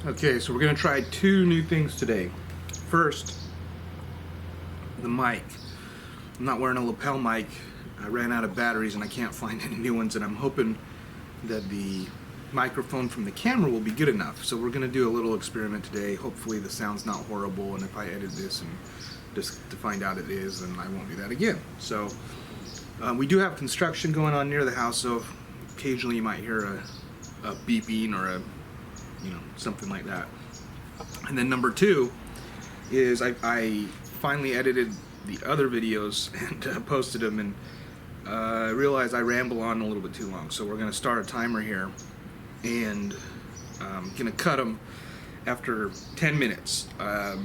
Okay, so we're going to try two new things today. First, the mic. I'm not wearing a lapel mic. I ran out of batteries and I can't find any new ones, and I'm hoping that the microphone from the camera will be good enough. So we're going to do a little experiment today. Hopefully the sound's not horrible, and if I edit this and just to find out it is, then I won't do that again. So we do have construction going on near the house, so occasionally you might hear a beeping or something like that. And then number two is I finally edited the other videos and posted them, and I realized I ramble on a little bit too long, so we're going to start a timer here, and I'm going to cut them after 10 minutes. I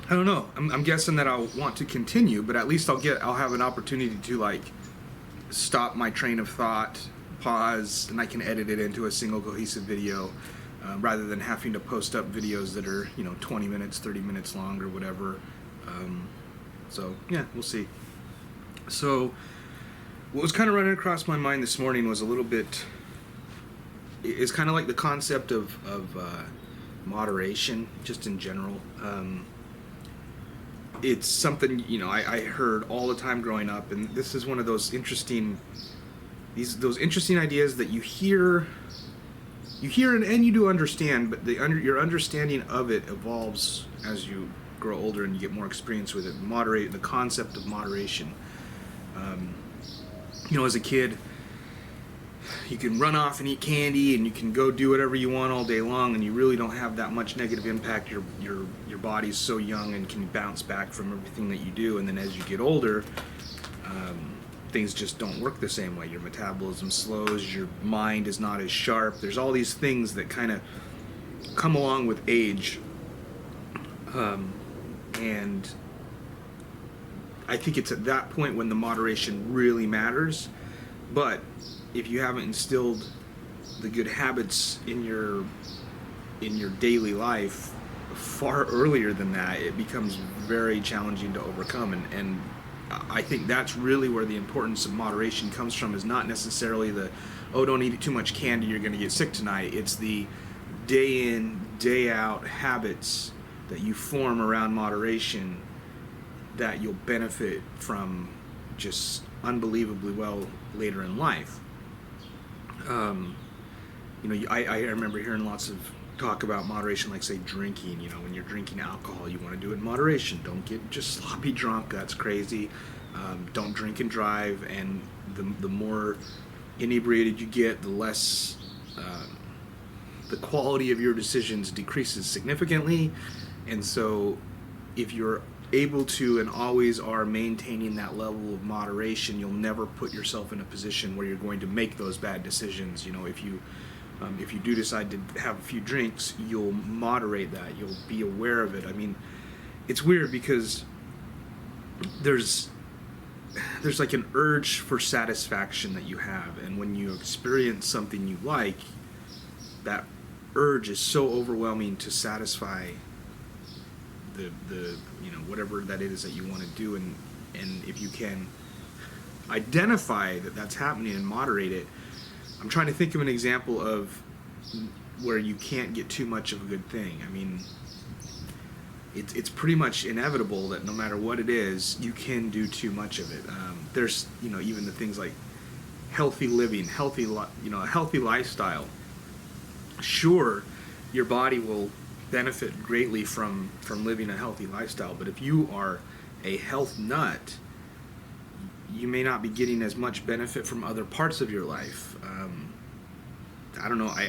don't know. I'm guessing that I'll want to continue, but at least I'll have an opportunity to stop my train of thought, pause, and I can edit it into a single cohesive video, rather than having to post up videos that are 20 minutes, 30 minutes long or whatever. So yeah, we'll see. So what was kind of running across my mind this morning was a little bit, it's kind of like the concept of moderation, just in general. It's something I heard all the time growing up, and this is one of those interesting ideas that you hear and you do understand, but your understanding of it evolves as you grow older and you get more experience with it. The concept of moderation. As a kid, you can run off and eat candy, and you can go do whatever you want all day long, and you really don't have that much negative impact. Your body's so young and can bounce back from everything that you do. And then as you get older, things just don't work the same way. Your metabolism slows, your mind is not as sharp. There's all these things that kind of come along with age. And I think it's at that point when the moderation really matters. But if you haven't instilled the good habits in your daily life far earlier than that, it becomes very challenging to overcome. And I think that's really where the importance of moderation comes from, is not necessarily don't eat too much candy, you're going to get sick tonight. It's the day in, day out habits that you form around moderation that you'll benefit from just unbelievably well later in life. I remember hearing lots of talk about moderation, like say drinking. When you're drinking alcohol, you want to do it in moderation. Don't get just sloppy drunk. That's crazy. Don't drink and drive. And the more inebriated you get, the less the quality of your decisions decreases significantly. And so if you're able to and always are maintaining that level of moderation, you'll never put yourself in a position where you're going to make those bad decisions. If you do decide to have a few drinks, you'll moderate that. You'll be aware of it. I mean, it's weird because there's like an urge for satisfaction that you have, and when you experience something you like, that urge is so overwhelming to satisfy the whatever that is that you want to do, and if you can identify that that's happening and moderate it. I'm trying to think of an example of where you can't get too much of a good thing. I mean, it's pretty much inevitable that no matter what it is, you can do too much of it. There's even the things like healthy living, a healthy lifestyle. Sure, your body will benefit greatly from living a healthy lifestyle, but if you are a health nut, you may not be getting as much benefit from other parts of your life. I don't know. I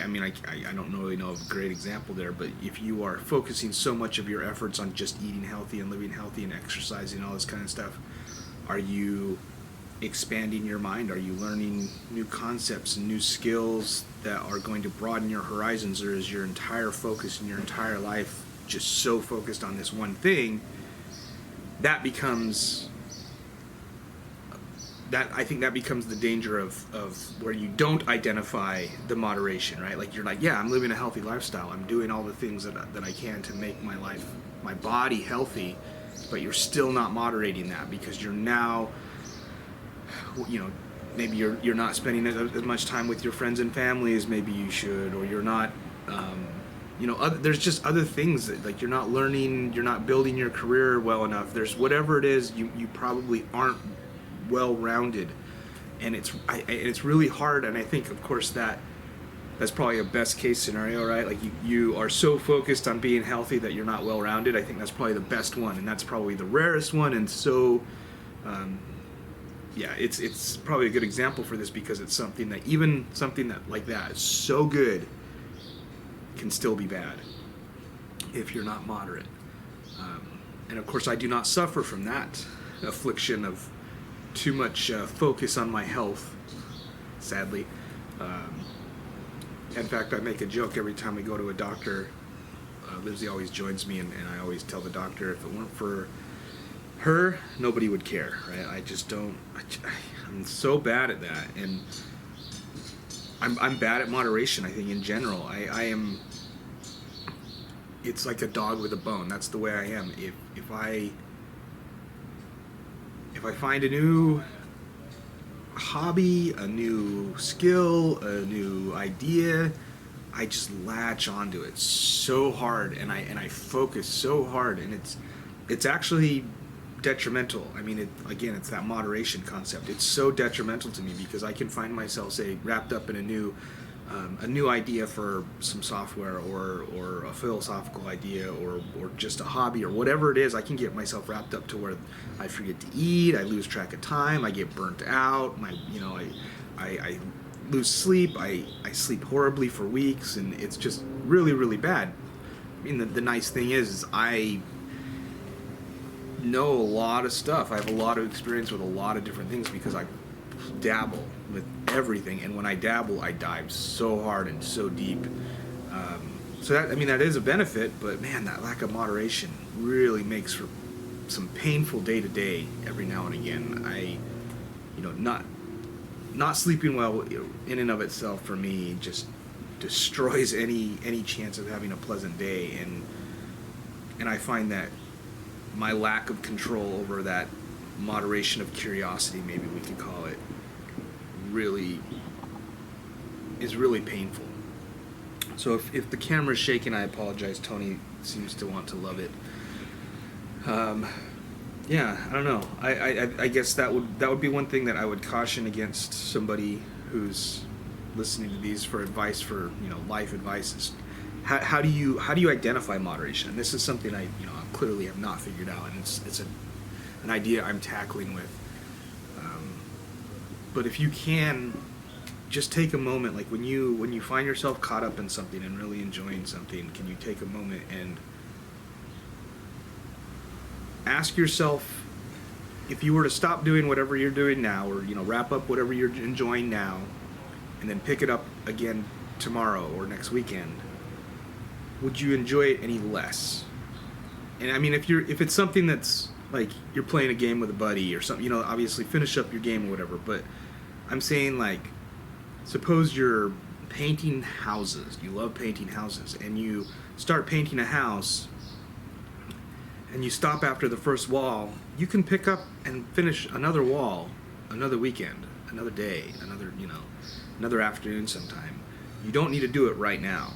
don't really know of a great example there, but if you are focusing so much of your efforts on just eating healthy and living healthy and exercising and all this kind of stuff, are you expanding your mind? Are you learning new concepts and new skills that are going to broaden your horizons, or is your entire focus in your entire life just so focused on this one thing? That becomes I think that becomes the danger of where you don't identify the moderation, right? Like you're like, yeah, I'm living a healthy lifestyle. I'm doing all the things that I can to make my body healthy, but you're still not moderating that because you're now, maybe you're not spending as much time with your friends and family as maybe you should, or you're not there's just other things that, like, you're not learning, you're not building your career well enough. There's whatever it is, you probably aren't well rounded, and it's really hard. And I think, of course, that's probably a best case scenario, right? Like you are so focused on being healthy that you're not well rounded. I think that's probably the best one, and that's probably the rarest one. And so, it's probably a good example for this, because it's something that like that is so good can still be bad if you're not moderate. And of course, I do not suffer from that affliction of too much focus on my health, sadly. In fact, I make a joke every time we go to a doctor. Lizzie always joins me, and I always tell the doctor, if it weren't for her, nobody would care, right? I just don't. I'm so bad at that, and I'm bad at moderation. I think in general, I am. It's like a dog with a bone. That's the way I am. If I find a new hobby, a new skill, a new idea, I just latch onto it so hard, and I focus so hard, and it's actually detrimental. I mean, it's that moderation concept. It's so detrimental to me, because I can find myself, say, wrapped up in a new idea for some software, or a philosophical idea, or just a hobby, or whatever it is. I can get myself wrapped up to where I forget to eat, I lose track of time, I get burnt out, I lose sleep, I sleep horribly for weeks, and it's just really, really bad. I mean, the nice thing is I know a lot of stuff. I have a lot of experience with a lot of different things, because I dabble with everything, and when I dabble, I dive so hard and so deep. So that is a benefit, but man, that lack of moderation really makes for some painful day-to-day every now and again. Not sleeping well in and of itself for me just destroys any chance of having a pleasant day, and I find that my lack of control over that moderation of curiosity, maybe we could call it, is really painful. So if the camera's shaking, I apologize. Tony seems to want to love it. I don't know. I guess that would be one thing that I would caution against somebody who's listening to these for advice, for life advice. Is how do you identify moderation? And this is something I clearly have not figured out, and it's an idea I'm tackling with. But if you can, just take a moment, like when you find yourself caught up in something and really enjoying something, can you take a moment and ask yourself, if you were to stop doing whatever you're doing now, or wrap up whatever you're enjoying now, and then pick it up again tomorrow or next weekend, would you enjoy it any less? And I mean, if it's something that's like you're playing a game with a buddy or something, obviously finish up your game or whatever, but I'm saying, like, suppose you're painting houses. You love painting houses, and you start painting a house, and you stop after the first wall. You can pick up and finish another wall another weekend, another day, another afternoon sometime. You don't need to do it right now.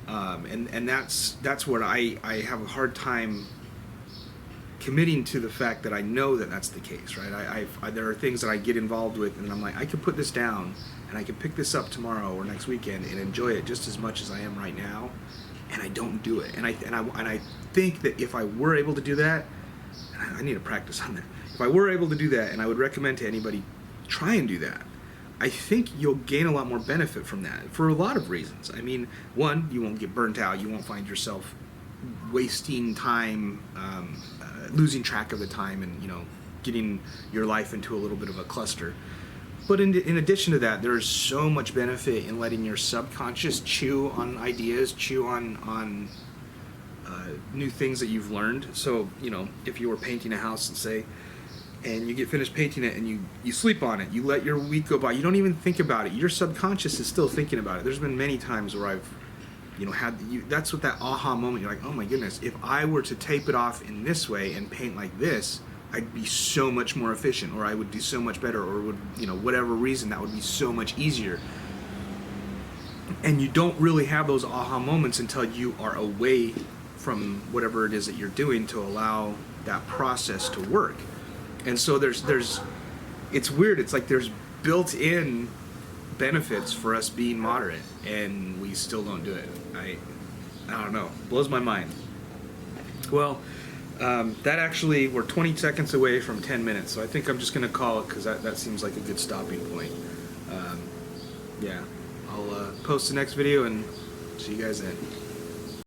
And that's what I have a hard time committing to, the fact that I know that that's the case, right? There are things that I get involved with, and I'm like, I could put this down, and I can pick this up tomorrow or next weekend and enjoy it just as much as I am right now, and I don't do it. And I think that if I were able to do that, and I need to practice on that. If I were able to do that, and I would recommend to anybody, try and do that, I think you'll gain a lot more benefit from that for a lot of reasons. I mean, one, you won't get burnt out. You won't find yourself wasting time, losing track of the time, and getting your life into a little bit of a cluster. But in addition to that, there's so much benefit in letting your subconscious chew on ideas, chew on new things that you've learned. So, if you were painting a house, let's say, and you get finished painting it, and you sleep on it, you let your week go by, you don't even think about it. Your subconscious is still thinking about it. There's been many times where I've that's what that aha moment, you're like, oh my goodness, if I were to tape it off in this way and paint like this, I'd be so much more efficient, or I would do so much better, or would, whatever reason, that would be so much easier. And you don't really have those aha moments until you are away from whatever it is that you're doing to allow that process to work. And so there's it's weird. It's like there's built-in benefits for us being moderate, and we still don't do it. I don't know. Blows my mind. Well, that actually, we're 20 seconds away from 10 minutes, so I think I'm just going to call it because that seems like a good stopping point. Yeah, I'll post the next video and see you guys then.